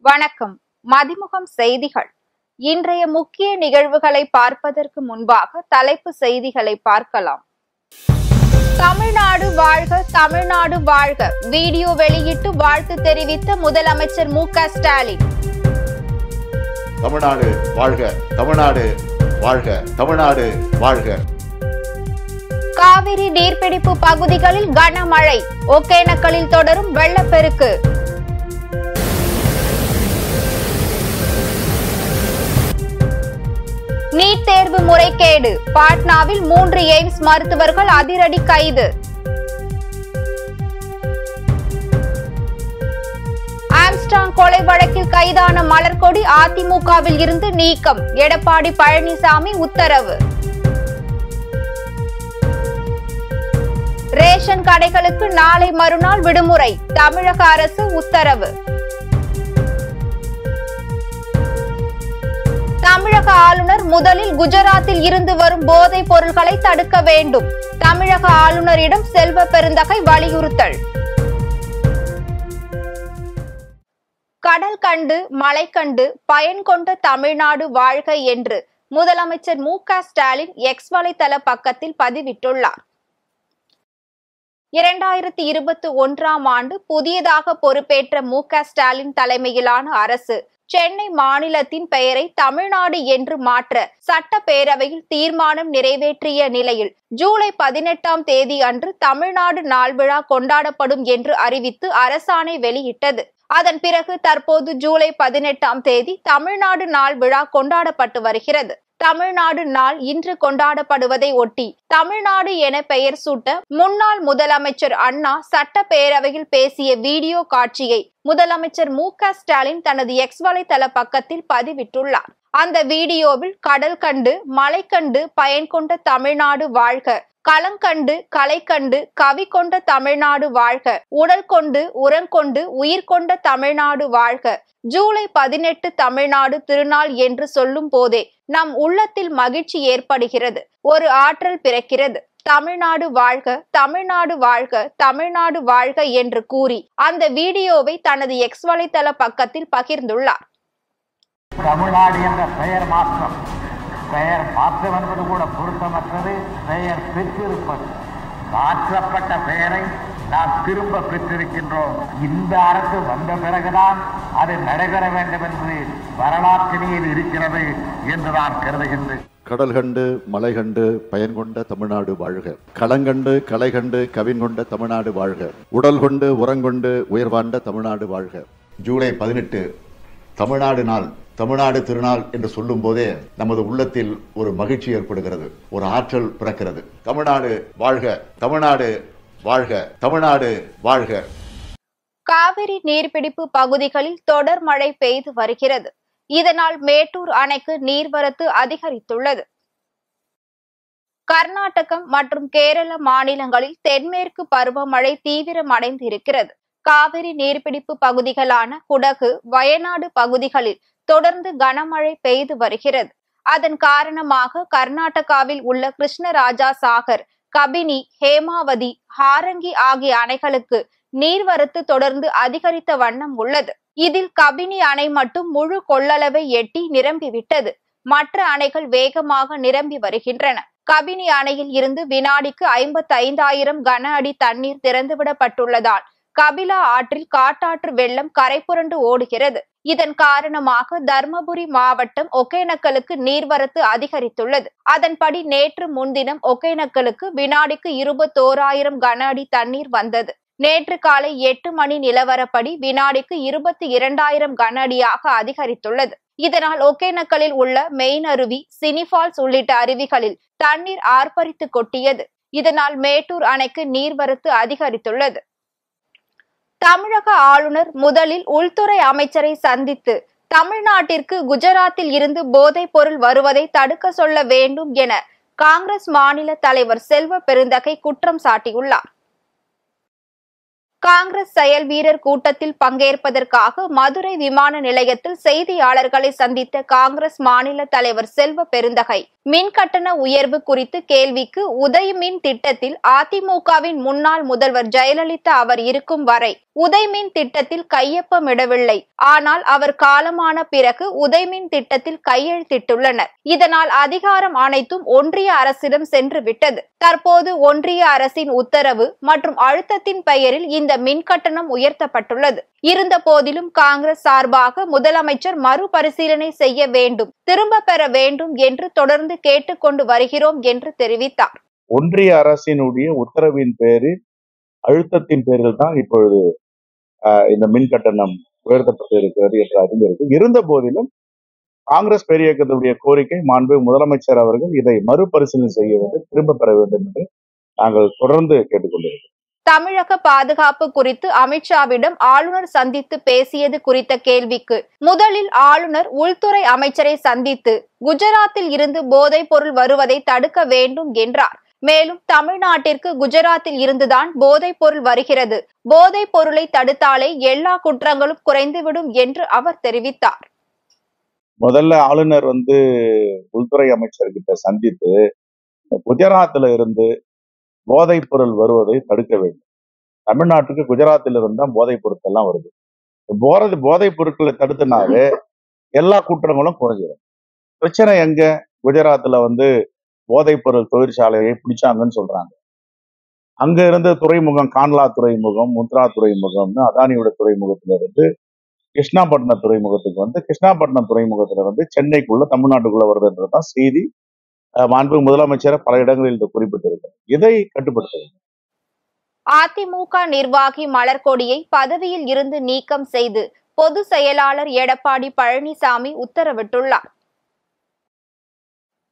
வணக்கம். மதிமுகம் செய்திகள். இன்றைய முக்கிய நிகழ்வுகளை பார்ப்பதற்கு முன்பாக தலைப்பு செய்திகளை பார்க்கலாம். தமிழ்நாடு வாழ்க, தமிழ்நாடு வாழ்க வீடியோ வெளியிட்டு வாழ்த்து தெரிவித்த முதலமைச்சர் மு.க.ஸ்டாலின். தமிழ்நாடு வாழ்க, தமிழ்நாடு வாழ்க, தமிழ்நாடு வாழ்க. காவிரி நீர்பிடிப்பு பகுதிகளில் கனமழை, ஒகேனக்கலில் தொடரும் வெள்ளப்பெருக்கு. நீட் தேர்வு முறைகேடு, பாட்னாவில் 3 எய்ம்ஸ் மருத்துவர்கள் அதிரடி கைது. ஆம்ஸ்ட்ராங் கொலை வழக்கில் கைதான மலர்கொடி அதிமுகவில் இருந்து நீக்கம், எடப்பாடி பழனிசாமி உத்தரவு. ரேஷன் கடைகளுக்கு நாளை மறுநாள் விடுமுறை, தமிழக அரசு உத்தரவு. தமிழக ஆளுநர் முதலில் குஜராத்தில் இருந்து வரும் போதைப் பொருட்களை தடுக்க வேண்டும், தமிழக ஆளுநரிடம் செல்வ பெருந்தகை வலியுறுத்தல். கடல் கண்டு மழை கண்டு பயன் கொண்ட தமிழ்நாடு வாழ்க என்று முதலமைச்சர் மு.க.ஸ்டாலின் எக்ஸ் வலைதள பக்கத்தில் பதிவிட்டுள்ளார். 2021ஆம் ஆண்டு புதியதாக பொறுப்பேற்ற மு.க.ஸ்டாலின் தலைமையிலான அரசு சென்னை மாநிலத்தின் பெயரை தமிழ்நாடு என்று மாற்ற சட்டப்பேரவையில் தீர்மானம் நிறைவேற்றிய நிலையில் ஜூலை 18ஆம் தேதி அன்று தமிழ்நாடு நாள் விழா கொண்டாடப்படும் என்று அறிவித்து அரசாணை வெளியிட்டது. அதன் பிறகு தற்போது ஜூலை 18ஆம் தேதி தமிழ்நாடு நாள் விழா கொண்டாடப்பட்டு வருகிறது. தமிழ்நாடு நாள் இன்று கொண்டாடப்படுவதை ஒட்டி தமிழ்நாடு என பெயர் சூட்ட முன்னாள் முதலமைச்சர் அண்ணா சட்டப்பேரவையில் பேசிய வீடியோ காட்சியை முதலமைச்சர் மு.க.ஸ்டாலின் தனது எக்ஸ் வலைதள பக்கத்தில் பதிவிட்டுள்ளார். அந்த வீடியோவில் கடல் கண்டு மழை கண்டு பயன் கொண்ட தமிழ்நாடு வாழ்க, களங்கண்டு கலை கண்டு கவி கொண்ட தமிழ்நாடு வாழ்க, உடல் கொண்டு உரங்கொண்டு உயிர் கொண்ட தமிழ்நாடு வாழ்க, ஜூலை 18 தமிழ்நாடு திருநாள் என்று சொல்லும் போதே நம் உள்ளத்தில் மகிழ்ச்சி ஏற்படுகிறது, ஒரு ஆற்றல் பிறக்கிறது. தமிழ்நாடு வாழ்க, தமிழ்நாடு வாழ்க, தமிழ்நாடு வாழ்க என்று கூறி அந்த வீடியோவை தனது எக்ஸ் வலைதள பக்கத்தில் பகிர்ந்துள்ளார். தமிழ்நாடு என்ற பெயர் மாற்றம் என்பது கூட பொருத்தமற்றது. பெயர் பெற்றிருப்பது, மாற்றப்பட்ட பெயரை நாம் திரும்ப பெற்றிருக்கின்றோம். இந்த அரசு வந்த பிறகுதான் அது நடைபெற வேண்டும் என்று வரலாற்றினில் இருக்கிறது என்று நான் கருதுகின்றேன். கடல் கண்டு மலை கண்டு பயன் கொண்ட தமிழ்நாடு வாழ்க, களங்கண்டு கலை கண்டு கவின் கொண்ட தமிழ்நாடு வாழ்க, உடல் கொண்டு உரங்கொண்டு உயர்வாண்ட தமிழ்நாடு வாழ்க. ஜூலை 18 தமிழ்நாடு நாள், தமிழ்நாடு திருநாள் என்று சொல்லும் போதே நமது உள்ளத்தில் ஒரு மகிழ்ச்சி ஏற்படுகிறது, ஒரு ஆற்றல் பிறக்கிறது. தமிழ்நாடு வாழ்க, தமிழ்நாடு வாழ்க, தமிழ்நாடு வாழ்க. காவிரி நீர்பிடிப்பு பகுதிகளில் தொடர் மழை பெய்து வருகிறது. இதனால் மேட்டூர் அணைக்கு நீர்வரத்து அதிகரித்துள்ளது. கர்நாடகம் மற்றும் கேரள மாநிலங்களில் தென்மேற்கு பருவமழை தீவிரமடைந்து இருக்கிறது. காவிரி நீர்பிடிப்பு பகுதிகளான குடகு, வயநாடு பகுதிகளில் தொடர்ந்து கனமழை பெய்து வருகிறது. அதன் காரணமாக கர்நாடகாவில் உள்ள கிருஷ்ணராஜா சாகர், கபினி, ஹேமாவதி, ஹாரங்கி ஆகிய அணைகளுக்கு நீர்வரத்து தொடர்ந்து அதிகரித்த வண்ணம் உள்ளது. இதில் கபினி அணை மட்டும் முழு கொள்ளளவை எட்டி நிரம்பிவிட்டது. மற்ற அணைகள் வேகமாக நிரம்பி வருகின்றன. கபினி அணையில் இருந்து வினாடிக்கு 55,000 கன அடி தண்ணீர் திறந்துவிடப்பட்டுள்ளதால் கபிலா ஆற்றில் காட்டாற்று வெள்ளம் கரைபுரண்டு ஓடுகிறது. இதன் காரணமாக தர்மபுரி மாவட்டம் ஒகேனக்கலுக்கு நீர்வரத்து அதிகரித்துள்ளது. அதன்படி நேற்று முன்தினம் ஒகேனக்கலுக்கு வினாடிக்கு 21,000 கன அடி தண்ணீர் வந்தது. நேற்று காலை 8 மணி நிலவரப்படி வினாடிக்கு 22,000 கன அடியாக அதிகரித்துள்ளது. இதனால் ஒகேனக்கலில் உள்ள மெயின் அருவி, சினிபால்ஸ் உள்ளிட்ட அருவிகளில் தண்ணீர் ஆர்ப்பரித்து கொட்டியது. இதனால் மேட்டூர் அணைக்கு நீர்வரத்து அதிகரித்துள்ளது. தமிழக ஆளுநர் முதலில் உள்துறை அமைச்சரை சந்தித்து தமிழ்நாட்டிற்கு குஜராத்தில் இருந்து போதைப் பொருள் வருவதை தடுக்க சொல்ல வேண்டும் என காங்கிரஸ் மாநில தலைவர் செல்வ பெருந்தகை குற்றம் சாட்டியுள்ளார். காங்கிரஸ் செயல் வீரர் கூட்டத்தில் பங்கேற்பதற்காக மதுரை விமான நிலையத்தில் செய்தியாளர்களை சந்தித்த காங்கிரஸ் மாநில தலைவர் செல்வ பெருந்தகை மின் கட்டண உயர்வு குறித்து கேள்விக்கு உதய் மின் திட்டத்தில் அதிமுகவின் முன்னாள் முதல்வர் ஜெயலலிதா அவர் இருக்கும் வரை உதய் மின் திட்டத்தில் கையொப்பமிடவில்லை. ஆனால் அவர் காலமான பிறகு உதய் மின் திட்டத்தில் கையெழுத்திட்டுள்ளனர். இதனால் அதிகாரம் அனைத்தும் ஒன்றிய அரசிடம் சென்று விட்டது. தற்போது ஒன்றிய அரசின் உத்தரவு மற்றும் அழுத்தத்தின் பெயரில் இந்த மின் கட்டணம் உயர்த்தப்பட்டுள்ளது. இருந்த போதிலும் காங்கிரஸ் சார்பாக முதலமைச்சர் மறுபரிசீலனை செய்ய வேண்டும், திரும்ப பெற வேண்டும் என்று தொடர்ந்து கேட்டுக்கொண்டு வருகிறோம் என்று தெரிவித்தார். ஒன்றிய அரசினுடைய உத்தரவின் பேரில் அழுத்தத்தின் பேரில் தான் இப்பொழுது இந்த மின் கட்டணம் உயர்த்தப்பட்டிருக்கிறது என்று அறிந்திருக்கு. இருந்த போதிலும் காங்கிரஸ் பேரியக்கத்துடைய கோரிக்கை மாண்பு முதலமைச்சர் அவர்கள் இதை மறுபரிசீலனை செய்ய வேண்டும், திரும்ப பெற வேண்டும் என்று நாங்கள் தொடர்ந்து கேட்டுக்கொண்டிருக்கிறோம். தமிழக பாதுகாப்பு குறித்து அமித்ஷாவிடம் ஆளுநர் சந்தித்து பேசியது குறித்த கேள்விக்கு முதலில் ஆளுநர் உள்துறை அமைச்சரை சந்தித்து குஜராத்தில் இருந்து போதைப் பொருள் வருவதை தடுக்க வேண்டும் என்றார். மேலும் தமிழ்நாட்டிற்கு குஜராத்தில் இருந்துதான் போதைப் பொருள் வருகிறது, போதைப் பொருளை தடுத்தாலே எல்லா குற்றங்களும் குறைந்துவிடும் என்று அவர் தெரிவித்தார். முதல்ல ஆளுநர் உள்துறை அமைச்சர்கிட்ட சந்தித்து குஜராத்தில் இருந்து போதைப் பொருள் வருவதை தடுக்க வேண்டும். தமிழ்நாட்டுக்கு குஜராத்தில் இருந்தால் போதைப் பொருட்கள்லாம் வருது. போதைப் பொருட்களை தடுத்தினாவே எல்லா குற்றங்களும் குறைஞ்சிடும். பிரச்சனை எங்க? குஜராத்தில் போதைப் பொருள் தொழிற்சாலையை பிடிச்சாங்கன்னு சொல்றாங்க. அங்க இருந்து துறைமுகம், கான்லா துறைமுகம், முத்ரா துறைமுகம்னு அதானியோட துறைமுகத்திலிருந்து கிருஷ்ணாபட்டினம் துறைமுகத்துக்கு கிருஷ்ணாபட்டினம் துறைமுகத்திலிருந்து சென்னைக்குள்ள தமிழ்நாட்டுக்குள்ள வருதுன்றதுதான் செய்தி. மாண்பு முதலமைச்சர் பல இடங்களில் இது குறிப்பிட்டிருக்கிறார். இதை கட்டுப்படுத்த வேண்டும். அதிமுக நிர்வாகி மலர்கொடியை பதவியில் இருந்து நீக்கம் செய்து பொதுச் செயலாளர் எடப்பாடி பழனிசாமி உத்தரவிட்டுள்ளார்.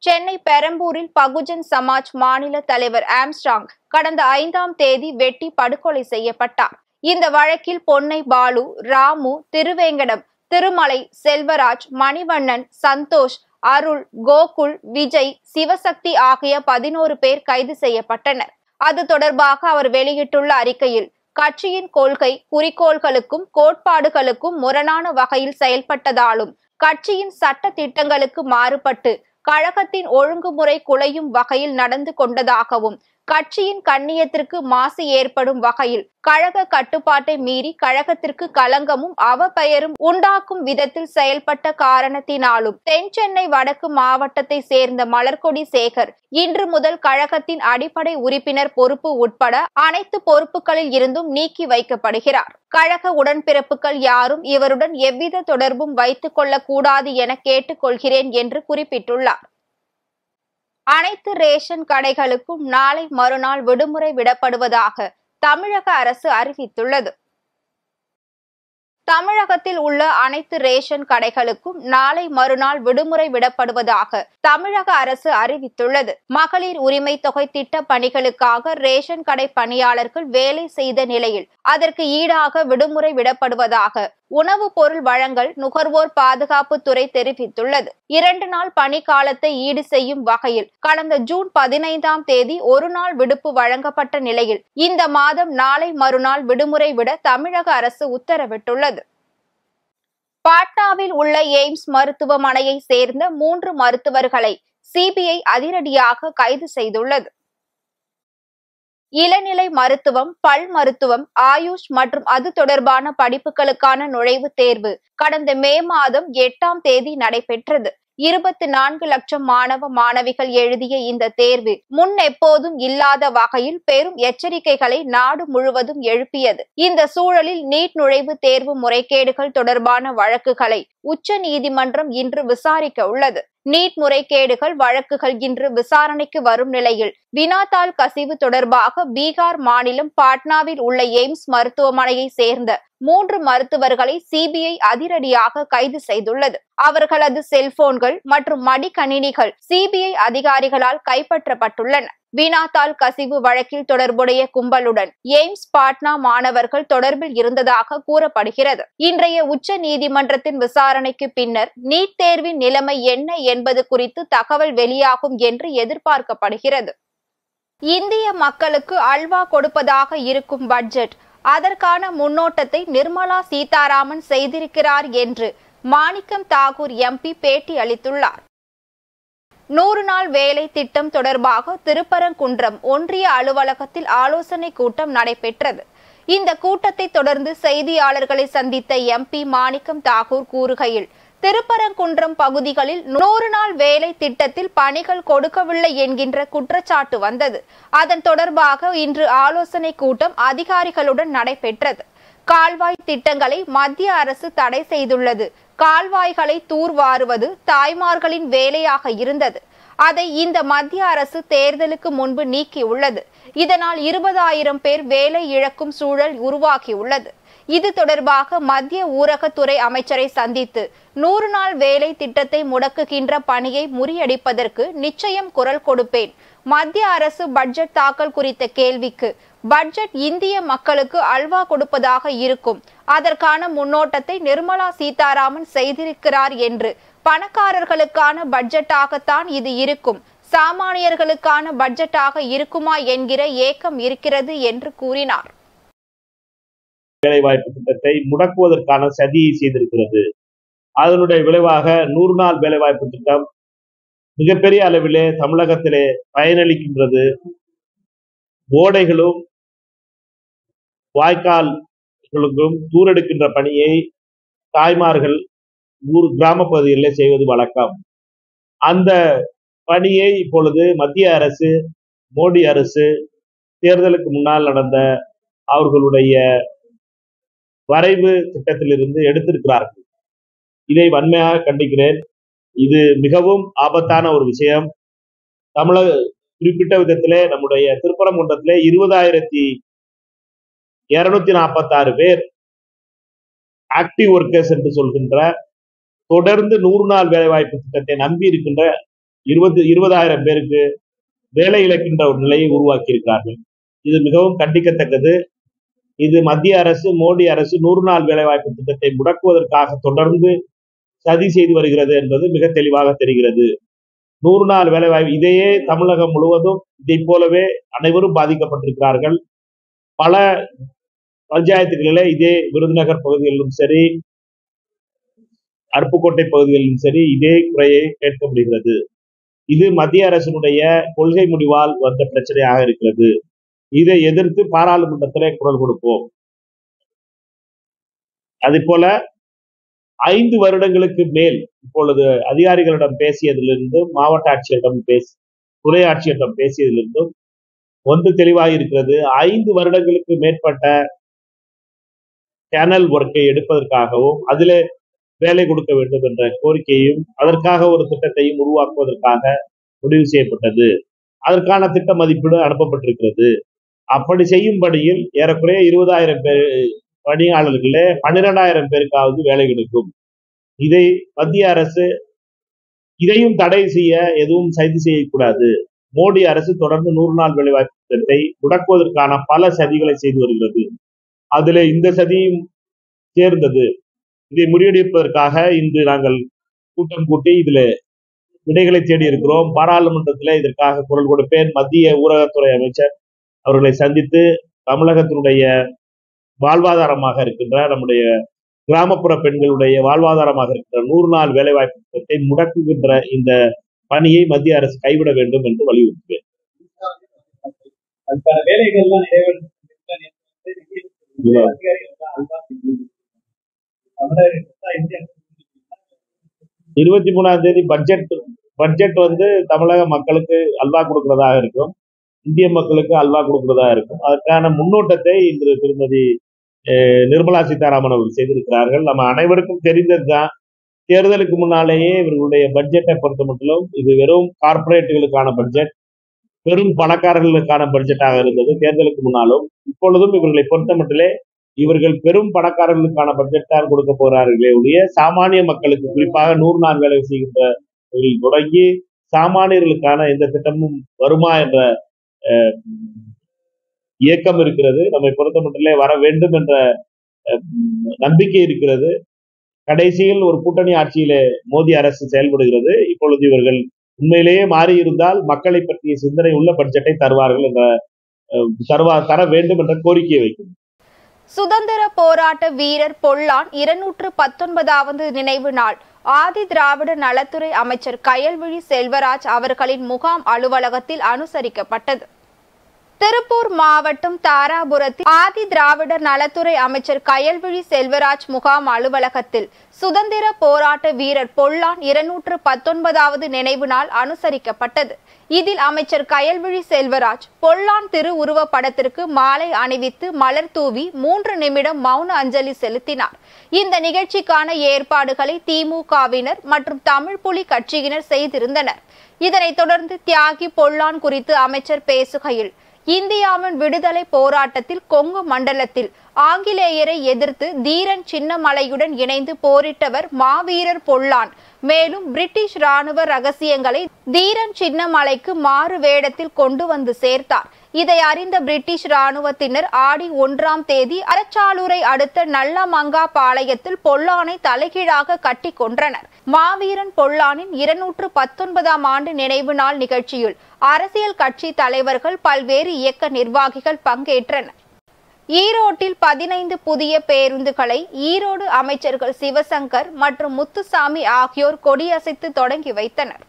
சென்னை பெரம்பூரில் பகுஜன் சமாஜ் மாநில தலைவர் ஆம்ஸ்ட்ராங் கடந்த 5ஆம் தேதி வெட்டி படுகொலை செய்யப்பட்டார். இந்த வழக்கில் பொன்னை பாலு, ராமு, திருவேங்கடம், திருமலை, செல்வராஜ், மணிவண்ணன், சந்தோஷ், அருள், கோகுல், விஜய், சிவசக்தி ஆகிய 11 பேர் கைது செய்யப்பட்டனர். அது தொடர்பாக அவர் வெளியிட்டுள்ள அறிக்கையில் கட்சியின் கொள்கை, குறிக்கோள்களுக்கும் கோட்பாடுகளுக்கும் முரணான வகையில் செயல்பட்டதாலும் கட்சியின் சட்ட திட்டங்களுக்கு மாறுபட்டு கழகத்தின் ஒழுங்குமுறை குலையும் வகையில் நடந்து கொண்டதாகவும் கட்சியின் கண்ணியத்திற்கு மாசு ஏற்படும் வகையில் கழக கட்டுப்பாட்டை மீறி கழகத்திற்கு களங்கமும் அவப்பெயரும் உண்டாக்கும் விதத்தில் செயல்பட்ட காரணத்தினாலும் தென் சென்னை வடக்கு மாவட்டத்தை சேர்ந்த மலர்கொடி சேகர் இன்று முதல் கழகத்தின் அடிப்படை உறுப்பினர் பொறுப்பு உட்பட அனைத்து பொறுப்புகளில் இருந்தும் நீக்கி வைக்கப்படுகிறார். கழக உடன்பிறப்புகள் யாரும் இவருடன் எவ்வித தொடர்பும் வைத்துக் கொள்ளக் கூடாது என கேட்டுக்கொள்கிறேன் என்று குறிப்பிட்டுள்ளார். அனைத்து ரேஷன் கடைகளுக்கும் நாளை மறுநாள் விடுமுறை விடப்படுவதாக தமிழக அரசு அறிவித்துள்ளது. தமிழகத்தில் உள்ள அனைத்து ரேஷன் கடைகளுக்கும் நாளை மறுநாள் விடுமுறை விடப்படுவதாக தமிழக அரசு அறிவித்துள்ளது. மகளிர் உரிமை தொகை திட்ட பணிகளுக்காக ரேஷன் கடை பணியாளர்கள் வேலை செய்த நிலையில் அதற்கு ஈடாக விடுமுறை விடப்படுவதாக உணவு பொருள் வழங்கல் நுகர்வோர் பாதுகாப்பு துறை தெரிவித்துள்ளது. 2 நாள் பணி காலத்தை ஈடு செய்யும் வகையில் கடந்த ஜூன் 15ஆம் தேதி ஒரு நாள் விடுப்பு வழங்கப்பட்ட நிலையில் இந்த மாதம் நாளை மறுநாள் விடுமுறை விட தமிழக அரசு உத்தரவிட்டுள்ளது. பாட்னாவில் உள்ள எய்ம்ஸ் மருத்துவமனையை சேர்ந்த 3 மருத்துவர்களை சிபிஐ அதிரடியாக கைது செய்துள்ளது. இளநிலை மருத்துவம், பல் மருத்துவம், ஆயுஷ் மற்றும் அது தொடர்பான படிப்புகளுக்கான நுழைவுத் தேர்வு கடந்த மே மாதம் 8ஆம் தேதி நடைபெற்றது. 24 லட்சம் மாணவ மாணவிகள் எழுதிய இந்த தேர்வு முன் எப்போதும் இல்லாத வகையில் பெரும் எச்சரிக்கைகளை நாடு முழுவதும் எழுப்பியது. இந்த சூழலில் நீட் நுழைவுத் தேர்வு முறைகேடுகள் தொடர்பான வழக்குகளை உச்ச நீதிமன்றம் இன்று விசாரிக்க உள்ளது. நீட் முறைகேடுகள் வழக்குகள் இன்று விசாரணைக்கு வரும் நிலையில் வினாத்தாள் கசிவு தொடர்பாக பீகார் மாநிலம் பாட்னாவில் உள்ள எய்ம்ஸ் மருத்துவமனையை சேர்ந்த 3 மருத்துவர்களை சிபிஐ அதிரடியாக கைது செய்துள்ளது. அவர்களது செல்போன்கள் மற்றும் மடிக்கணினிகள் சிபிஐ அதிகாரிகளால் கைப்பற்றப்பட்டுள்ளன. வினாத்தாள் கசிவு வழக்கில் தொடர்புடைய கும்பலுடன் எய்ம்ஸ் பாட்னா மாணவர்கள் தொடர்பில் இருந்ததாக கூறப்படுகிறது. இன்றைய உச்ச நீதிமன்றத்தின் விசாரணைக்கு பின்னர் நீட் தேர்வின் நிலைமை என்ன என்பது குறித்து தகவல் வெளியாகும் என்று எதிர்பார்க்கப்படுகிறது. இந்திய மக்களுக்கு அல்வா கொடுப்பதாக இருக்கும் பட்ஜெட் அதற்கான முன்னோட்டத்தை நிர்மலா சீதாராமன் செய்திருக்கிறார் என்று மாணிக்கம் தாகூர் எம்பி பேட்டி அளித்துள்ளார். 100 நாள் வேலை திட்டம் தொடர்பாக திருப்பரங்குன்றம் ஒன்றிய அலுவலகத்தில் ஆலோசனை கூட்டம் நடைபெற்றது. இந்த கூட்டத்தை தொடர்ந்து செய்தியாளர்களை சந்தித்த எம்பி மாணிக்கம் தாகூர் கூறுகையில், திருப்பரங்குன்றம் பகுதிகளில் 100 நாள் வேலை திட்டத்தில் பணிகள் கொடுக்கவில்லை என்கின்ற குற்றச்சாட்டு வந்தது. அதன் தொடர்பாக இன்று ஆலோசனை கூட்டம் அதிகாரிகளுடன் நடைபெற்றது. கால்வாய் திட்டங்களை மத்திய அரசு தடை செய்துள்ளது. கால்வாய்களை தூர்வாருவது தாய்மார்களின் வேலையாக இருந்தது. அதை இந்த மத்திய அரசு தேர்தலுக்கு முன்பு நீக்கியுள்ளது. இதனால் 20,000 பேர் வேலை இழக்கும் சூழல் உருவாகியுள்ளது. இது தொடர்பாக மத்திய ஊரகத்துறை அமைச்சரை சந்தித்து 100 நாள் வேலை திட்டத்தை முடக்குகின்ற பணியை முறியடிப்பதற்கு நிச்சயம் குரல் கொடுப்பேன். மத்திய அரசு பட்ஜெட் தாக்கல் குறித்த கேள்விக்கு, பட்ஜெட் இந்திய மக்களுக்கு அல்வா கொடுப்பதாக இருக்கும். அதற்கான முன்னோட்டத்தை நிர்மலா சீதாராமன் செய்திருக்கிறார் என்று, பணக்காரர்களுக்கான பட்ஜெட்டாகத்தான் இது இருக்கும், சாமானியர்களுக்கான பட்ஜெட்டாக இருக்குமா என்கிற ஏக்கம் இருக்கிறது என்று கூறினார். வேலைவாய்ப்பு திட்டத்தை முடக்குவதற்கான சதியை செய்திருக்கிறது. அதனுடைய விளைவாக 100 நாள் வேலைவாய்ப்பு திட்டம் மிகப்பெரிய அளவிலே தமிழகத்திலே பயனளிக்கின்றது. ஓடைகளும் வாய்க்கால்களுக்கும் தூரெடுக்கின்ற பணியை தாய்மார்கள் கிராம பகுதிகளில் செய்வது வழக்கம். அந்த பணியை இப்பொழுது மத்திய அரசு, மோடி அரசு தேர்தலுக்கு முன்னால் நடந்த அவர்களுடைய வரைவு திட்டத்திலிருந்து எடுத்திருக்கிறார்கள். இதை வன்மையாக கண்டிக்கிறேன். இது மிகவும் ஆபத்தான ஒரு விஷயம். தமிழக குறிப்பிட்ட விதத்திலே நம்முடைய திருப்பரங்குன்றத்திலே 20,246 பேர் ஆக்டிவ் ஒர்க்கர்ஸ் என்று சொல்கின்ற, தொடர்ந்து 100 நாள் வேலைவாய்ப்பு திட்டத்தை நம்பி இருக்கின்ற 20,000 பேருக்கு வேலை இழக்கின்ற ஒரு நிலையை உருவாக்கி இருக்கிறார்கள். இது மிகவும் கண்டிக்கத்தக்கது. இது மத்திய அரசு, மோடி அரசு 100 நாள் வேலைவாய்ப்பு திட்டத்தை முடக்குவதற்காக தொடர்ந்து சதி செய்து வருகிறது என்பது மிக தெளிவாக தெரிகிறது. 100 நாள் வேலைவாய்ப்பு, இதையே தமிழகம் முழுவதும் இதை போலவே அனைவரும் பாதிக்கப்பட்டிருக்கிறார்கள். பல பஞ்சாயத்துகளிலே இதே விருதுநகர் பகுதிகளிலும் சரி, அருப்புக்கோட்டை பகுதிகளிலும் சரி இதே குறையை கேட்க முடிகிறது. இது மத்திய அரசினுடைய கொள்கை முடிவால் வந்த பிரச்சனையாக இருக்கிறது. இதை எதிர்த்து பாராளுமன்றத்திலே குரல் கொடுப்போம். அதே போல 5 வருடங்களுக்கு மேல் இப்பொழுது அதிகாரிகளிடம் பேசியதிலிருந்து, மாவட்ட ஆட்சியரிடம் துணை ஆட்சியரிடம் பேசியதிலிருந்தும் ஒன்று தெளிவாக இருக்கிறது. 5 வருடங்களுக்கு மேற்பட்ட சேனல் ஒர்க்கை எடுப்பதற்காகவும் அதிலே வேலை கொடுக்க வேண்டும் என்ற கோரிக்கையும், அதற்காக ஒரு திட்டத்தையும் உருவாக்குவதற்காக முடிவு செய்யப்பட்டது. அதற்கான திட்ட மதிப்பீடு அனுப்பப்பட்டிருக்கிறது. அப்படி செய்யும்படியில் ஏறக்குறைய 20,000 பேர் பணியாளர்களே 12,000 பேருக்காவது வேலை கிடைக்கும். இதை மத்திய அரசு இதையும் தடை செய்ய எதுவும் சதி செய்யக்கூடாது. மோடி அரசு தொடர்ந்து 100 நாள் வேலைவாய்ப்பு திட்டத்தை முடக்குவதற்கான பல சதிகளை செய்து வருகிறது. அதிலே இந்த சதியும் சேர்ந்தது. இதை முறியடிப்பதற்காக இன்று நாங்கள் கூட்டம் கூட்டி இதில் விடைகளை தேடி இருக்கிறோம். பாராளுமன்றத்தில் இதற்காக குரல் கொடுப்பேன். மத்திய ஊரகத்துறை அமைச்சர் அவர்களை சந்தித்து தமிழகத்தினுடைய வாழ்வாதாரமாக இருக்கின்ற, நம்முடைய கிராமப்புற பெண்களுடைய வாழ்வாதாரமாக இருக்கிற 100 நாள் வேலைவாய்ப்பு திட்டத்தை முடக்குகின்ற இந்த பணியை மத்திய அரசு கைவிட வேண்டும் என்று வலியுறுத்துவேன். அதுக்கான வேலைகள்லாம் 23ஆம் தேதி பட்ஜெட் வந்து தமிழக மக்களுக்கு அல்வா கொடுக்கிறதாக இருக்கும், இந்திய மக்களுக்கு அல்வா கொடுக்கிறதா இருக்கும். அதற்கான முன்னோட்டத்தை இன்று திருமதி நிர்மலா சீதாராமன் அவர்கள் செய்திருக்கிறார்கள். நம்ம அனைவருக்கும் தெரிந்ததுதான். தேர்தலுக்கு முன்னாலேயே இவர்களுடைய பட்ஜெட்டை பொறுத்த மட்டும் இது வெறும் கார்பரேட்டுகளுக்கான பட்ஜெட், பெரும் பணக்காரர்களுக்கான பட்ஜெட்டாக இருந்தது தேர்தலுக்கு முன்னாலும். இப்பொழுதும் இவர்களை பொறுத்த மட்டிலே இவர்கள் பெரும் பணக்காரர்களுக்கான பட்ஜெட் தான் கொடுக்க போகிறார்களே ஒழிய சாமானிய மக்களுக்கு, குறிப்பாக 100 நாள் வேலை செய்கின்ற தொடங்கி சாமானியர்களுக்கான எந்த திட்டமும் வருமா என்ற இயக்கம் இருக்கிறது. நம்மை பொறுத்த மட்டிலே வர வேண்டும் என்ற நம்பிக்கை இருக்கிறது. கடைசியில் ஒரு கூட்டணி ஆட்சியிலே மோடி அரசு செயல்படுகிறது. இப்பொழுது இவர்கள் உண்மையிலேயே மாறியிருந்தால் மக்களை பற்றிய சிந்தனை உள்ள பட்ஜெட்டை தருவார்கள் என்ற தர வேண்டும் என்ற கோரிக்கையை வைக்கும். சுதந்திர போராட்ட வீரர் பொல்லான் 219வது நினைவு நாள் ஆதி திராவிட நலத்துறை அமைச்சர் கயல்விழி செல்வராஜ் அவர்களின் முகாம் அலுவலகத்தில் அனுசரிக்கப்பட்டது. திருப்பூர் மாவட்டம் தாராபுரத்தில் ஆதி திராவிடர் நலத்துறை அமைச்சர் கயல்விழி செல்வராஜ் முகாம் அலுவலகத்தில் சுதந்திர போராட்ட வீரர் பொல்லான் 219வது நினைவு நாள் அனுசரிக்கப்பட்டது. இதில் அமைச்சர் கயல்விழி செல்வராஜ் பொல்லான் திருவுருவ படத்திற்கு மாலை அணிவித்து மலர் தூவி 3 நிமிடம் மௌன அஞ்சலி செலுத்தினார். இந்த நிகழ்ச்சிக்கான ஏற்பாடுகளை திமுகவினர் மற்றும் தமிழ் புலி கட்சியினர் செய்திருந்தனர். இதனைத் தொடர்ந்து தியாகி பொல்லான் குறித்து அமைச்சர் பேசுகையில், இந்தியாவின் விடுதலை போராட்டத்தில் கொங்கு மண்டலத்தில் ஆங்கிலேயரை எதிர்த்து தீரன் சின்னமலையுடன் இணைந்து போரிட்டவர் மாவீரர் பொல்லான். மேலும் பிரிட்டிஷ் ராணுவ ரகசியங்களை தீரன் சின்னமலைக்கு மாறு வேடத்தில் கொண்டு வந்து சேர்த்தார். இதை அறிந்த பிரிட்டிஷ் ராணுவத்தினர் ஆடி 1ஆம் தேதி அரச்சாலூரை அடுத்த நல்லமங்கா பாளையத்தில் பொல்லானை தலைகீழாக கட்டி கொன்றனர். மாவீரன் பொல்லானின் 219ஆம் ஆண்டு நினைவு நாள் நிகழ்ச்சியில் அரசியல் கட்சி தலைவர்கள், பல்வேறு இயக்க நிர்வாகிகள் பங்கேற்றனர். ஈரோட்டில் 15 புதிய பேருந்துகளை ஈரோடு அமைச்சர்கள் சிவசங்கர் மற்றும் முத்துசாமி ஆகியோர் கொடியசைத்து தொடங்கி வைத்தனர்.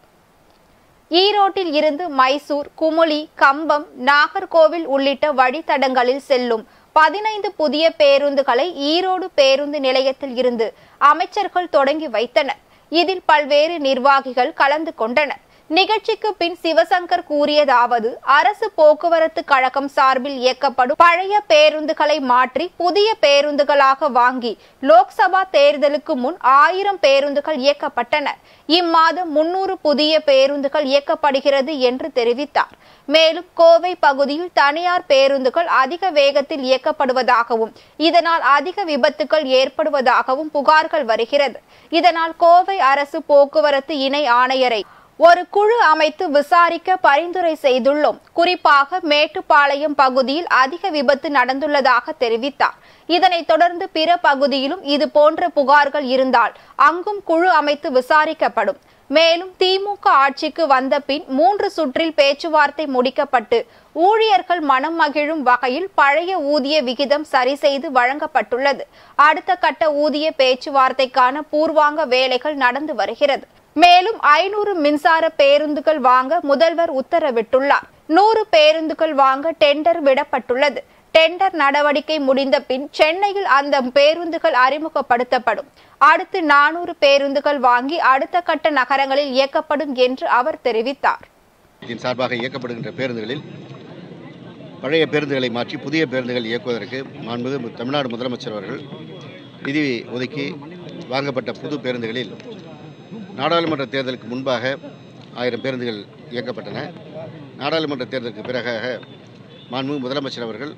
ஈரோட்டில் இருந்து மைசூர், குமுளி, கம்பம், நாகர்கோவில் உள்ளிட்ட வழித்தடங்களில் செல்லும் 15 புதிய பேருந்துகளை ஈரோடு பேருந்து நிலையத்தில் இருந்து அமைச்சர்கள் தொடங்கி வைத்தனர். இதில் பல்வேறு நிர்வாகிகள் கலந்து கொண்டனர். நிகழ்ச்சிக்கு பின் சிவசங்கர் கூறியதாவது, அரசு போக்குவரத்து கழகம் சார்பில் இயக்கப்படும் பழைய பேருந்துகளை மாற்றி புதிய பேருந்துகளாக வாங்கி லோக்சபா தேர்தலுக்கு முன் 1000 பேருந்துகள் இயக்கப்பட்டன. இம்மாதம் 300 புதிய பேருந்துகள் இயக்கப்படுகிறது என்று தெரிவித்தார். மேலும் கோவை பகுதியில் தனியார் பேருந்துகள் அதிக வேகத்தில் இயக்கப்படுவதாகவும் இதனால் அதிக விபத்துகள் ஏற்படுவதாகவும் புகார்கள் வருகிறது. இதனால் கோவை அரசு போக்குவரத்து இணை ஆணையரை ஒரு குழு அமைத்து விசாரிக்க பரிந்துரை செய்துள்ளோம். குறிப்பாக மேட்டுப்பாளையம் பகுதியில் அதிக விபத்து நடந்துள்ளதாக தெரிவித்தார். இதனைத் தொடர்ந்து பிற பகுதியிலும் இது போன்ற புகார்கள் இருந்தால் அங்கும் குழு அமைத்து விசாரிக்கப்படும். மேலும் திமுக ஆட்சிக்கு வந்த பின் 3 சுற்றில் பேச்சுவார்த்தை முடிக்கப்பட்டு ஊழியர்கள் மனம் மகிழும் வகையில் பழைய ஊதிய விகிதம் சரி செய்து வழங்கப்பட்டுள்ளது. அடுத்த கட்ட ஊதிய பேச்சுவார்த்தைக்கான பூர்வாங்க வேலைகள் நடந்து வருகிறது. மேலும் 500 மின்சார பேருந்துகள் வாங்க முதல்வர் உத்தரவிட்டுள்ளார். 100 பேருந்துகள் வாங்க டெண்டர் விடப்பட்டுள்ளது. டெண்டர் நடவடிக்கை முடிந்த பின் சென்னையில் அந்த பேருந்துகள் அறிமுகப்படுத்தப்படும். அடுத்து 400 பேருந்துகள் வாங்கி அடுத்த கட்ட நகரங்களில் இயக்கப்படும் என்று அவர் தெரிவித்தார். இதன் சார்பாக இயக்கப்படுகின்ற பேருந்துகளில் பழைய பேருந்துகளை மாற்றி புதிய பேருந்துகள் இயக்குவதற்கு மாண்புமிகு தமிழ்நாடு முதலமைச்சர் அவர்கள் நிதி ஒதுக்கி வாங்கப்பட்ட புது பேருந்துகளில் நாடாளுமன்ற தேர்தலுக்கு முன்பாக 1000 பேருந்துகள் இயக்கப்பட்டன. நாடாளுமன்ற தேர்தலுக்கு பிறகாக மாண்புமிகு முதலமைச்சர் அவர்கள்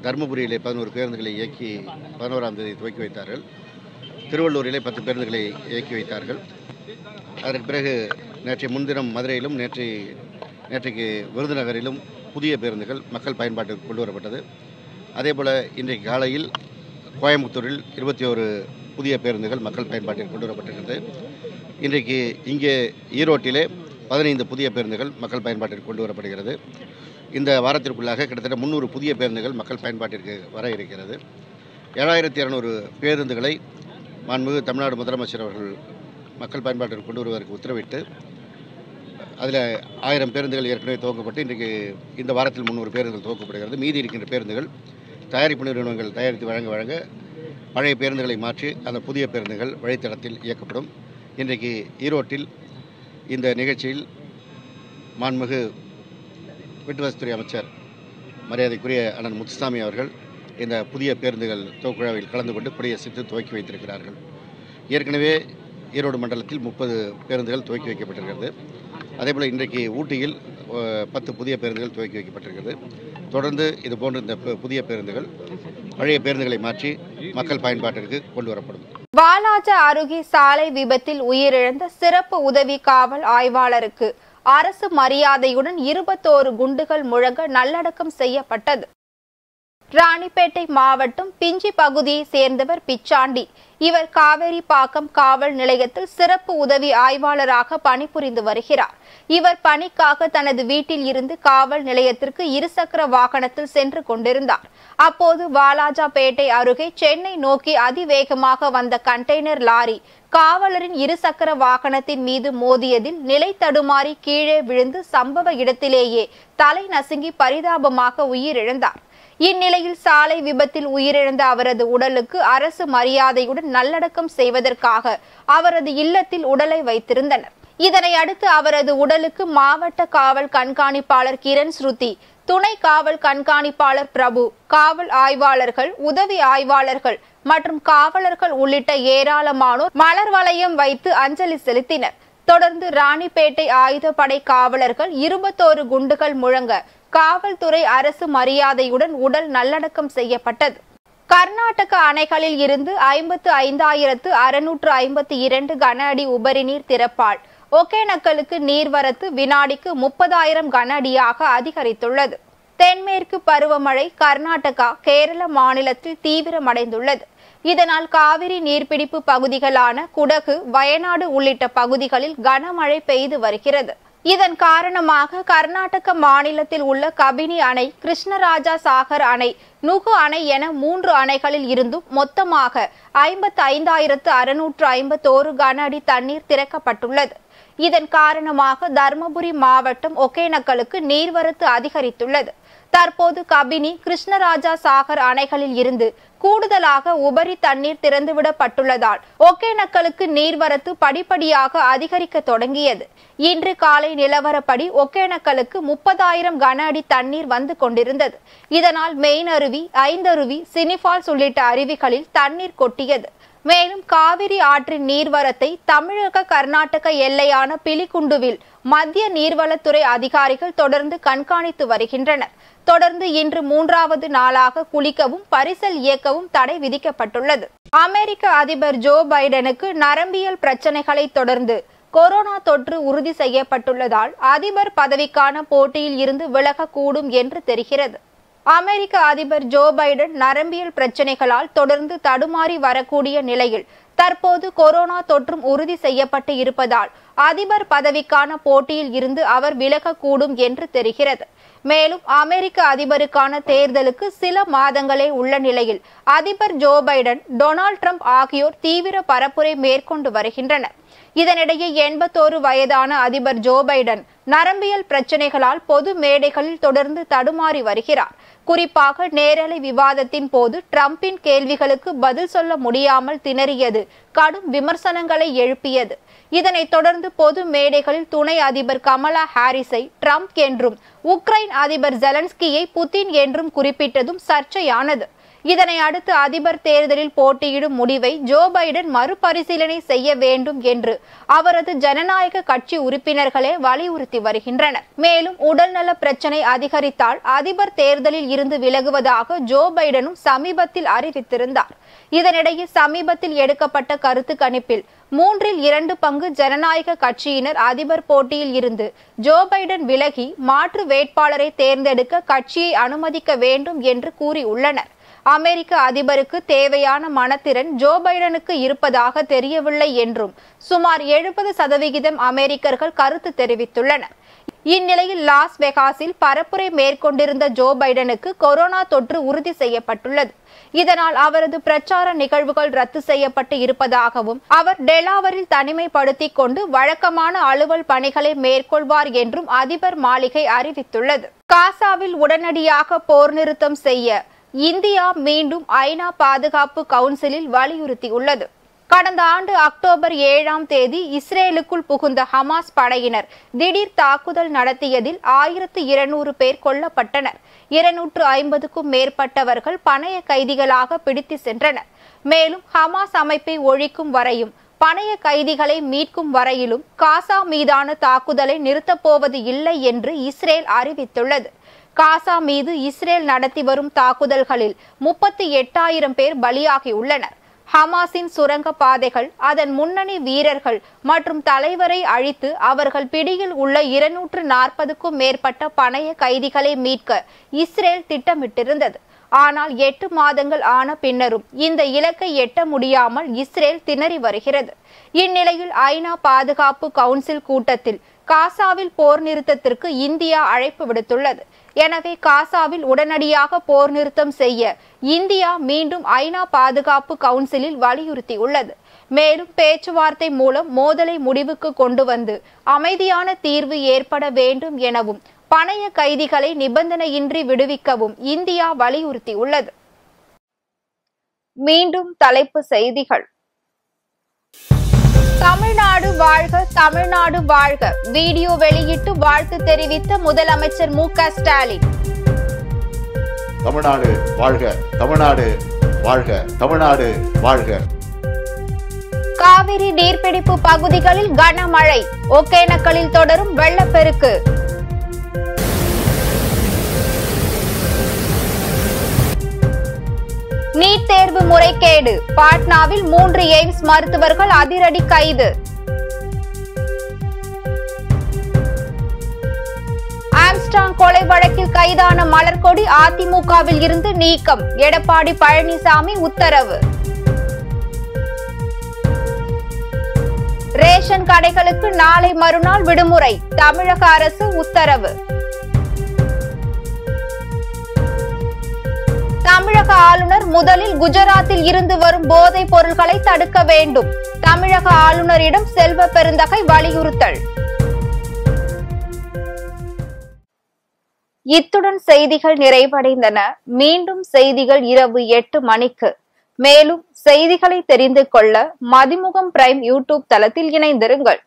தருமபுரியிலே 11 பேருந்துகளை இயக்கி 11ஆம் தேதி துவக்கி வைத்தார்கள். திருவள்ளூரிலே 10 பேருந்துகளை இயக்கி வைத்தார்கள். அதற்கு பிறகு நேற்றைய முன்தினம் மதுரையிலும் நேற்றைக்கு விருதுநகரிலும் புதிய பேருந்துகள் மக்கள் பயன்பாட்டிற்கு கொண்டு வரப்பட்டது. அதேபோல் இன்றைக்கு காலையில் கோயம்புத்தூரில் 21 புதிய பேருந்துகள் மக்கள் பயன்பாட்டிற்கு கொண்டு வரப்பட்டிருக்கிறது. இன்றைக்கு இங்கே ஈரோட்டிலே 15 புதிய பேருந்துகள் மக்கள் பயன்பாட்டிற்கு கொண்டு வரப்படுகிறது. இந்த வாரத்திற்குள்ளாக கிட்டத்தட்ட 300 புதிய பேருந்துகள் மக்கள் பயன்பாட்டிற்கு வர இருக்கிறது. 7200 பேருந்துகளை மாண்புமிகு தமிழ்நாடு முதலமைச்சர் அவர்கள் மக்கள் பயன்பாட்டிற்கு கொண்டு வருவதற்கு உத்தரவிட்டு அதில் 1000 பேருந்துகள் ஏற்கனவே துவக்கப்பட்டு இன்றைக்கு இந்த வாரத்தில் 300 பேருந்துகள் துவக்கப்படுகிறது. மீதி இருக்கின்ற பேருந்துகள் தயாரிப்பு நிறுவனங்கள் தயாரித்து வழங்க பழைய பேருந்துகளை மாற்றி அந்த புதிய பேருந்துகள் வழித்தடத்தில் இயக்கப்படும். இன்றைக்கு ஈரோட்டில் இந்த நிகழ்ச்சியில் மாண்புமிகு வீட்டுவசதித்துறை அமைச்சர் மரியாதைக்குரிய அண்ணன் முத்துசாமி அவர்கள் இந்த புதிய பேருந்துகள் துவக்க விழாவில் கலந்து கொண்டு கொடியசைத்து துவக்கி வைத்திருக்கிறார்கள். ஏற்கனவே ஈரோடு மண்டலத்தில் 30 பேருந்துகள் துவக்கி வைக்கப்பட்டிருக்கிறது. அதேபோல் இன்றைக்கு ஊட்டியில் 10 புதிய பேருந்துகள் துவக்கி வைக்கப்பட்டிருக்கிறது. தொடர்ந்து இதுபோன்ற இந்த புதிய பேருந்துகள் பழைய பேருந்துகளை மாற்றி மக்கள் பயன்பாட்டிற்கு கொண்டு வரப்படும். வாலாஜா அருகே சாலை விபத்தில் உயிரிழந்த சிறப்பு உதவி காவல் ஆய்வாளருக்கு அரசு மரியாதையுடன் 21 குண்டுகள் முழங்க நல்லடக்கம் செய்யப்பட்டது. ராணிப்பேட்டை மாவட்டம் பிஞ்சி பகுதியை சேர்ந்தவர் பிச்சாண்டி. இவர் காவேரிப்பாக்கம் காவல் நிலையத்தில் சிறப்பு உதவி ஆய்வாளராக பணிபுரிந்து வருகிறார். இவர் பணிக்காக தனது வீட்டில் இருந்து காவல் நிலையத்திற்கு இருசக்கர வாகனத்தில் சென்று கொண்டிருந்தார். அப்போது வாலாஜாபேட்டை அருகே சென்னை நோக்கி அதிவேகமாக வந்த கண்டெய்னர் லாரி காவலரின் இருசக்கர வாகனத்தின் மீது மோதியதில் நிலை தடுமாறி கீழே விழுந்து சம்பவ இடத்திலேயே தலை நசுங்கி பரிதாபமாக உயிரிழந்தார். இந்நிலையில் சாலை விபத்தில் உயிரிழந்த அவரது உடலுக்கு அரசு மரியாதையுடன் நல்லடக்கம் செய்வதற்காக அவரது இல்லத்தில் உடலை வைத்திருந்தனர். இதனை அடுத்து அவரது உடலுக்கு மாவட்ட காவல் கண்காணிப்பாளர் கிரண் ஸ்ருதி, துணை காவல் கண்காணிப்பாளர் பிரபு, காவல் ஆய்வாளர்கள், உதவி ஆய்வாளர்கள் மற்றும் காவலர்கள் உள்ளிட்ட ஏராளமானோர் மலர் வளையம் வைத்து அஞ்சலி செலுத்தினர். தொடர்ந்து ராணிப்பேட்டை ஆயுதப்படை காவலர்கள் 21 குண்டுகள் முழங்க காவல்துறை அரசு மரியாதையுடன் உடல் நல்லடக்கம் செய்யப்பட்டது. கர்நாடக அணைகளில் இருந்து 55,652 கன அடி உபரி நீர் திறப்பால் ஒகேனக்கலுக்கு நீர்வரத்து வினாடிக்கு 30,000 கன அடியாக அதிகரித்துள்ளது. தென்மேற்கு பருவமழை கர்நாடகா, கேரள மாநிலத்தில் தீவிரமடைந்துள்ளது. இதனால் காவிரி நீர்பிடிப்பு பகுதிகளான குடகு, வயநாடு உள்ளிட்ட பகுதிகளில் கனமழை பெய்து வருகிறது. இதன் காரணமாக கர்நாடக மாநிலத்தில் உள்ள கபினி அணை, கிருஷ்ணராஜா சாகர் அணை, நுகு அணை என 3 அணைகளில் இருந்தும் மொத்தமாக 55,651 கன அடி தண்ணீர் திறக்கப்பட்டுள்ளது. இதன் காரணமாக தர்மபுரி மாவட்டம் ஒகேனக்கலுக்கு நீர்வரத்து அதிகரித்துள்ளது. தற்போது கபினி, கிருஷ்ணராஜா சாகர் அணைகளில் இருந்து கூடுதலாக உபரி தண்ணீர் திறந்துவிடப்பட்டுள்ளதால் ஒகேனக்கலுக்கு நீர்வரத்து படிப்படியாக அதிகரிக்க தொடங்கியது. இன்று காலை நிலவரப்படி ஒகேனக்கலுக்கு 30,000 கன அடி தண்ணீர் வந்து கொண்டிருந்தது. இதனால் மெயின் அருவி, ஐந்தருவி, சினிஃபால்ஸ் உள்ளிட்ட அருவிகளில் தண்ணீர் கொட்டியது. மேலும் காவிரி ஆற்றின் நீர்வரத்தை தமிழக கர்நாடக எல்லையான பிலிகுண்டுவில் மத்திய நீர்வளத்துறை அதிகாரிகள் தொடர்ந்து கண்காணித்து வருகின்றனர். தொடர்ந்து இன்று 3வது நாளாக குளிக்கவும் பரிசல் இயக்கவும் தடை விதிக்கப்பட்டுள்ளது. அமெரிக்க அதிபர் ஜோ பைடனுக்கு நரம்பியல் பிரச்சனைகளை தொடர்ந்து கொரோனா தொற்று உறுதி செய்யப்பட்டுள்ளதால் அதிபர் பதவிக்கான போட்டியில் இருந்து விலகக்கூடும் என்று தெரிகிறது. அமெரிக்க அதிபர் ஜோ பைடன் நரம்பியல் பிரச்சனைகளால் தொடர்ந்து தடுமாறி வரக்கூடிய நிலையில் தற்போது கொரோனா தொற்றும் உறுதி செய்யப்பட்டு இருப்பதால் அதிபர் பதவிக்கான போட்டியில் இருந்து அவர் விலகக்கூடும் என்று தெரிகிறது. மேலும் அமெரிக்க அதிபருக்கான தேர்தலுக்கு சில மாதங்களே உள்ள நிலையில் அதிபர் ஜோ பைடன், டொனால்ட் ட்ரம்ப் ஆகியோர் தீவிர பரப்புரை மேற்கொண்டு வருகின்றனர். இதனிடையே 81 வயதான அதிபர் ஜோ பைடன் நரம்பியல் பிரச்சனைகளால் பொது மேடைகளில் தொடர்ந்து தடுமாறி வருகிறார். குறிப்பாக நேரலை விவாதத்தின் போது ட்ரம்பின் கேள்விகளுக்கு பதில் சொல்ல முடியாமல் திணறியது கடும் விமர்சனங்களை எழுப்பியது. இதனைத் தொடர்ந்து பொது மேடைகளில் துணை அதிபர் கமலா ஹாரிஸை ட்ரம்ப் என்றும், உக்ரைன் அதிபர் ஜெலன்ஸ்கியை புதின் என்றும் குறிப்பிட்டதும் சர்ச்சையானது. இதனை அடுத்து அதிபர் தேர்தலில் போட்டியிடும் முடிவை ஜோ பைடன் மறுபரிசீலனை செய்ய வேண்டும் என்று அவரது ஜனநாயக கட்சி உறுப்பினர்களே வலியுறுத்தி வருகின்றனர். மேலும் உடல்நல பிரச்சனை அதிகரித்தால் அதிபர் தேர்தலில் இருந்து விலகுவதாக ஜோ பைடனும் சமீபத்தில் அறிவித்திருந்தார். இதனிடையே சமீபத்தில் எடுக்கப்பட்ட கருத்து கணிப்பில் 3/2 பங்கு ஜனநாயக கட்சியினர் அதிபர் போட்டியில் இருந்து ஜோ பைடன் விலகி மாற்று வேட்பாளரை தேர்ந்தெடுக்க கட்சியை அனுமதிக்க வேண்டும் என்று கூறியுள்ளனர். அமெரிக்க அதிபருக்கு தேவையான மனத்திறன் ஜோ பைடனுக்கு இருப்பதாக தெரியவில்லை என்றும் சுமார் 70% அமெரிக்கர்கள் கருத்து தெரிவித்துள்ளனர். இந்நிலையில் லாஸ் வெகாஸில் பரப்புரை மேற்கொண்டிருந்த ஜோ பைடனுக்கு கொரோனா தொற்று உறுதி செய்யப்பட்டுள்ளது. இதனால் அவரது பிரச்சார நிகழ்வுகள் ரத்து செய்யப்பட்டு இருப்பதாகவும் அவர் டெலாவரில் தனிமைப்படுத்திக் கொண்டு வழக்கமான அலுவல் பணிகளை மேற்கொள்வார் என்றும் அதிபர் மாளிகை அறிவித்துள்ளது. காசாவில் உடனடியாக போர் நிறுத்தம் செய்ய இந்தியா மீண்டும் ஐநா பாதுகாப்பு கவுன்சிலில் வலியுறுத்தியுள்ளது. கடந்த ஆண்டு அக்டோபர் 7ஆம் தேதி இஸ்ரேலுக்குள் புகுந்த ஹமாஸ் படையினர் திடீர் தாக்குதல் நடத்தியதில் 1200 பேர் கொல்லப்பட்டனர். 250க்கும் மேற்பட்டவர்கள் பணைய கைதிகளாக பிடித்து சென்றனர். மேலும் ஹமாஸ் அமைப்பை ஒழிக்கும் வரையும் பணைய கைதிகளை மீட்கும் வரையிலும் காசா மீதான தாக்குதலை நிறுத்தப்போவது இல்லை என்று இஸ்ரேல் அறிவித்துள்ளது. காசா மீது இஸ்ரேல் நடத்தி வரும் தாக்குதல்களில் 38,000 பேர் பலியாகியுள்ளனர். ஹமாஸின் சுரங்க பாதைகள், அதன் முன்னணி வீரர்கள் மற்றும் தலைவரை அழித்து அவர்கள் பிடியில் உள்ள 240க்கும் மேற்பட்ட பணைய கைதிகளை மீட்க இஸ்ரேல் திட்டமிட்டிருந்தது. ஆனால் 8 மாதங்கள் ஆன பின்னரும் இந்த இலக்கை எட்ட முடியாமல் இஸ்ரேல் திணறி வருகிறது. இந்நிலையில் ஐநா பாதுகாப்பு கவுன்சில் கூட்டத்தில் காசாவில் போர் நிறுத்தத்திற்கு இந்தியா அழைப்பு விடுத்துள்ளது. எனவே காசாவில் உடனடியாக போர் நிறுத்தம் செய்ய இந்தியா மீண்டும் ஐநா பாதுகாப்பு கவுன்சிலில் வலியுறுத்தியுள்ளது. மேலும் பேச்சுவார்த்தை மூலம் மோதலை முடிவுக்கு கொண்டு வந்து அமைதியான தீர்வு ஏற்பட வேண்டும் எனவும் பணைய கைதிகளை நிபந்தனையின்றி விடுவிக்கவும் இந்தியா வலியுறுத்தியுள்ளது. மீண்டும் தலைப்பு செய்திகள். தமிழ்நாடு வாழ்க, தமிழ்நாடு வாழ்க வீடியோ வெளியிட்டு வாழ்த்து தெரிவித்த முதலமைச்சர் மு.க. ஸ்டாலின். தமிழ்நாடு வாழ்க, தமிழ்நாடு வாழ்க, தமிழ்நாடு வாழ்க. காவிரி நீர்பிடிப்பு பகுதிகளில் கனமழை, ஒகேனக்கலில் தொடரும் வெள்ளப்பெருக்கு. நீட் தேர்வு முறைகேடு, பாட்னாவில் 3 எய்ம்ஸ் மருத்துவர்கள் அதிரடி கைது. ஆம்ஸ்ட்ராங் கொலை வழக்கில் கைதான மலர்கொடி அதிமுகவில் இருந்து நீக்கம், எடப்பாடி பழனிசாமி உத்தரவு. ரேஷன் கடைகளுக்கு நாளை மறுநாள் விடுமுறை, தமிழக அரசு உத்தரவு. தமிழக ஆளுநர் முதலில் குஜராத்தில் இருந்து வரும் போதைப் பொருட்களை தடுக்க வேண்டும், தமிழக ஆளுநரிடம் செல்வ பெருந்தகை வலியுறுத்தல். இத்துடன் செய்திகள் நிறைவடைந்தன. மீண்டும் செய்திகள் இரவு 8 மணிக்கு. மேலும் செய்திகளை தெரிந்து கொள்ள மதிமுகம் பிரைம் யூடியூப் தளத்தில் இணைந்திருங்கள்.